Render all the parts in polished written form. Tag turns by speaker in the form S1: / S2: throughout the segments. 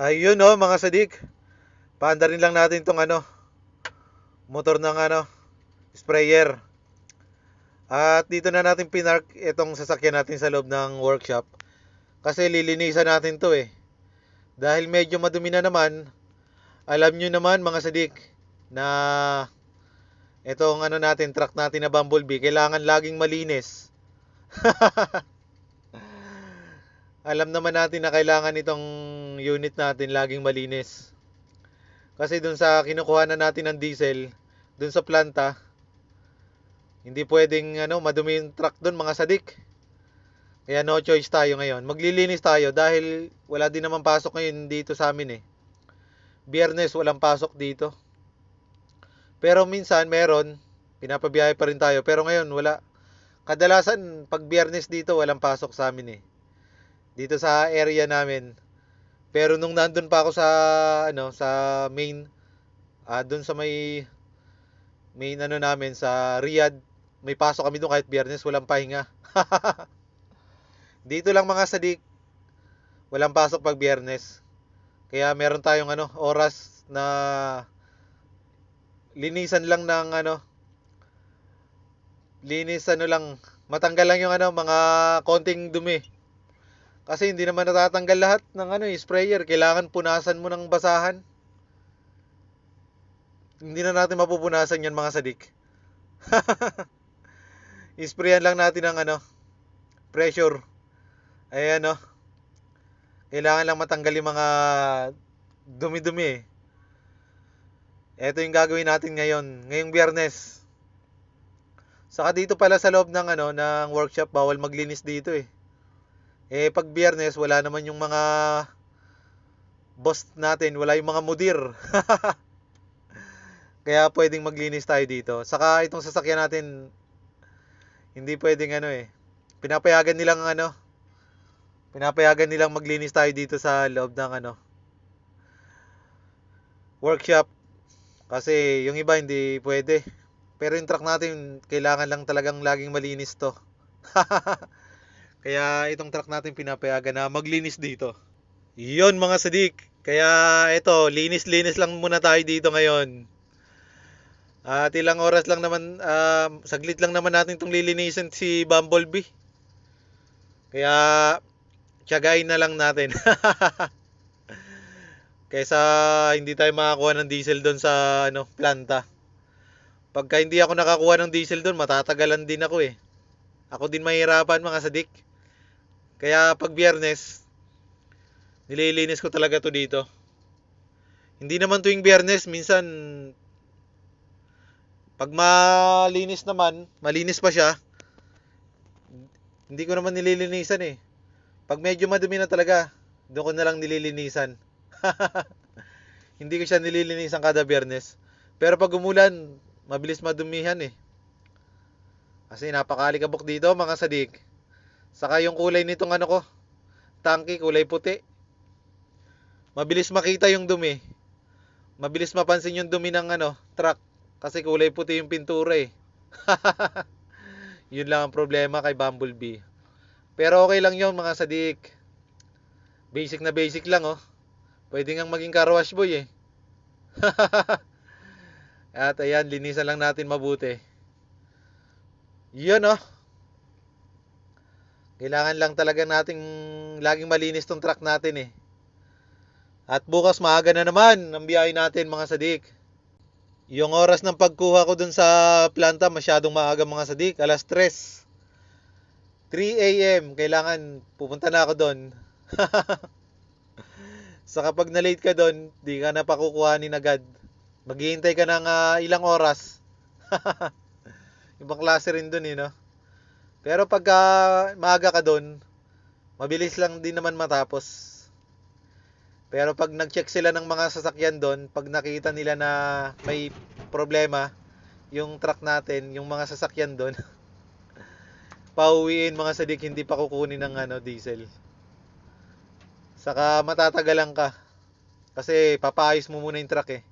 S1: Ayun no mga sadik. Paandarin lang natin tong motor ng sprayer. At dito na natin pinark itong sasakyan natin sa loob ng workshop. Kasi lilinisan natin to eh. Dahil medyo madumi na naman, alam nyo naman mga sadik na itong natin, truck natin na Bumblebee, kailangan laging malinis. Alam naman natin na kailangan itong unit natin laging malinis. Kasi dun sa kinukuha na natin ng diesel, dun sa planta, hindi pwedeng madumi yung truck dun mga sadik. Kaya no choice tayo ngayon. Maglilinis tayo dahil wala din naman pasok ngayon dito sa amin eh. Biyernes walang pasok dito. Pero minsan meron, pinapabiyahe pa rin tayo. Pero ngayon wala. Kadalasan pag biyernes dito walang pasok sa amin eh. Dito sa area namin. Pero nung nandun pa ako sa sa main, doon sa main namin sa Riyadh, may pasok kami doon kahit biyernes walang pahinga. Dito lang mga sadik, walang pasok pag biyernes. Kaya meron tayong oras na linisan lang ng linis lang, matanggal lang yung mga konting dumi. Kasi hindi naman natatanggal lahat ng sprayer, kailangan punasan mo ng basahan. Hindi na natin mapupunasan yan mga sadik. Isprayan lang natin ng pressure. Ayan kailangan lang matanggal yung mga dumi-dumi eh. Ito yung gagawin natin ngayon, ngayong biyernes. Saka dito pala sa loob ng ng workshop, bawal maglinis dito eh. Pag biyernes, wala naman yung mga boss natin, wala yung mga mudir. Kaya pwedeng maglinis tayo dito. Saka itong sasakyan natin, hindi pwedeng pinapayagan nilang maglinis tayo dito sa loob ng workshop. Kasi yung iba hindi pwede. Pero yung truck natin, kailangan lang talagang laging malinis to. Kaya itong truck natin pinapayagan na maglinis dito. Yun mga sadik. Kaya ito, linis-linis lang muna tayo dito ngayon. At ilang oras lang naman, saglit lang naman natin itong lilinisan si Bumblebee. Kaya, tiyagain na lang natin. Kaysa hindi tayo makakuha ng diesel doon sa planta. Pagka hindi ako nakakuha ng diesel doon, matatagalan din ako eh. Ako din mahirapan mga sadik. Kaya pag biyernes, nililinis ko talaga to dito. Hindi naman tuwing biyernes, minsan pag malinis naman, malinis pa siya, hindi ko naman nililinisan eh. Pag medyo madumi na talaga, doon ko na lang nililinisan. Hindi ko siya nililinisan kada biyernes. Pero pag umulan, mabilis madumihan eh. Kasi napakalikabok dito mga sadik. Saka yung kulay nitong tangke, kulay puti. Mabilis makita yung dumi. Mabilis mapansin yung dumi ng truck. Kasi kulay puti yung pintura eh. Yun lang ang problema kay Bumblebee. Pero okay lang yun mga sadik. Basic na basic lang oh. Pwede ngang maging car wash boy eh. At ayan, linisan lang natin mabuti. Yun oh. Kailangan lang talaga nating laging malinis tong truck natin eh. At bukas maaga na naman ang biyahe natin mga sadik. Yung oras ng pagkuha ko dun sa planta masyadong maaga mga sadik, alas 3. 3 AM, kailangan pupunta na ako doon. Sa kapag na-late ka doon, di ka na pakukuhanin agad. Maghihintay ka ng ilang oras. Ibang klase rin doon eh, no? Pero pagka maaga ka doon, mabilis lang din naman matapos. Pero pag nag-check sila ng mga sasakyan doon, pag nakita nila na may problema, yung truck natin, yung mga sasakyan doon, pauwiin mga sadik, hindi pa kukunin ng diesel. Saka matatagalan ka. Kasi papaayos mo muna yung truck eh.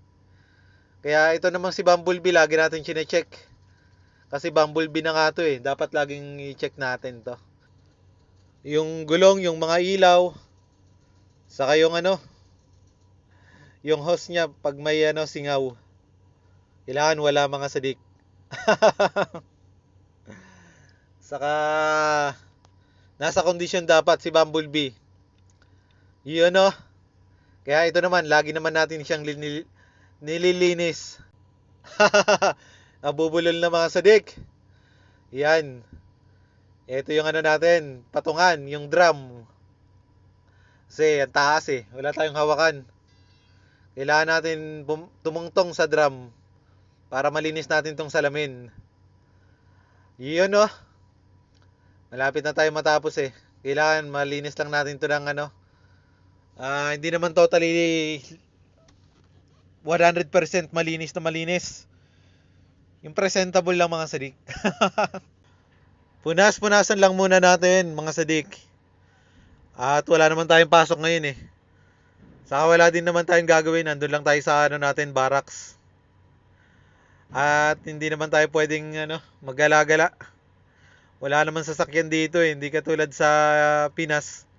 S1: Kaya ito namang si Bumblebee, lagi natin chine-check. Kasi Bumblebee na nga to eh. Dapat laging i-check natin to. Yung gulong, yung mga ilaw, saka yung Yung host niya, pag may singaw, kailangan wala mga sadik. Saka, nasa kondisyon dapat si Bumblebee. Yun Kaya ito naman, lagi naman natin siyang nililinis. Nabubulol na mga sadik. Yan. Ito yung natin, patungan, yung drum. Kasi ang taas wala tayong hawakan. Kailangan natin tumungtong sa drum para malinis natin tong salamin. Yun malapit na tayo matapos Kailangan malinis lang natin to ng hindi naman totally 100% malinis na malinis. Yung presentable lang mga sadik. Punas-punasan lang muna natin mga sadik. At wala naman tayong pasok ngayon Saka wala din naman tayong gagawin. Nandun lang tayo sa natin, barracks. At hindi naman tayo pwedeng maggala-gala. Wala naman sasakyan dito Hindi katulad sa Pinas.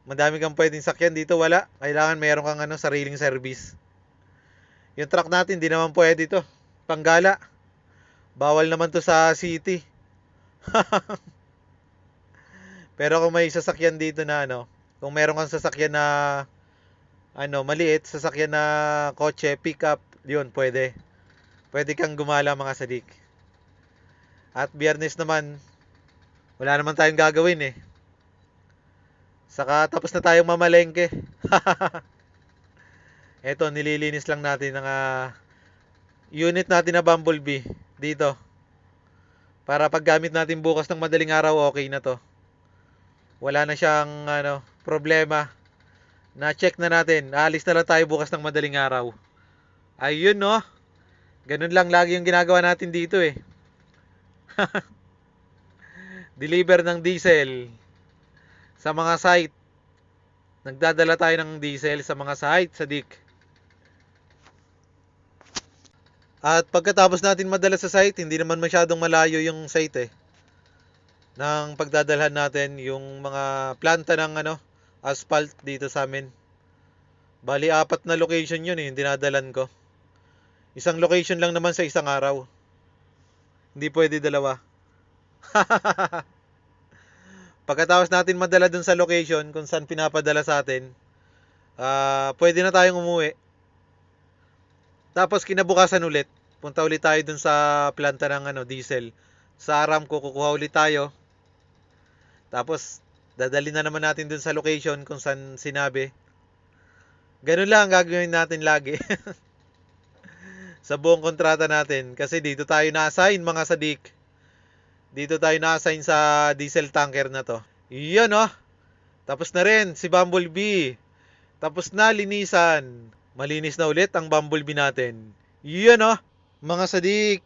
S1: Madami kang pwedeng sakyan dito, wala. Kailangan mayroon kang sariling service. Yung truck natin, di naman pwede to. Panggala. Bawal naman to sa city. Pero kung may sasakyan dito na kung meron kang sasakyan na maliit, sasakyan na kotse, pickup, yun, pwede. Pwede kang gumala mga sadik. At Biyernes naman, wala naman tayong gagawin Saka tapos na tayong mamalengke. Eto, nililinis lang natin ang unit natin na Bumblebee dito. Para paggamit natin bukas ng madaling araw, okay na to. Wala na siyang problema. Na-check na natin. Aalis na lang tayo bukas ng madaling araw. Ayun Ganun lang lagi yung ginagawa natin dito Deliver ng diesel sa mga site. Nagdadala tayo ng diesel sa mga site, sadik. At pagkatapos natin madala sa site, hindi naman masyadong malayo yung site ng pagdadalhan natin yung mga planta ng asphalt dito sa amin. Bali 4 na location yun yung dinadalan ko. Isang location lang naman sa isang araw. Hindi pwede dalawa. Pagkatapos natin madala dun sa location kung saan pinapadala sa atin, pwede na tayong umuwi. Tapos kinabukasan ulit, punta ulit tayo dun sa planta ng diesel. Sa Aramco, kukuha ulit tayo. Tapos dadali na naman natin dun sa location kung saan sinabi. Ganun lang ang gagawin natin lagi. Sa buong kontrata natin. Kasi dito tayo na-assign mga sadik. Dito tayo na-assign sa diesel tanker na to. Yun Tapos na rin si Bumblebee. Tapos na linisan. Malinis na ulit ang Bumblebee natin. Yun mga sadik.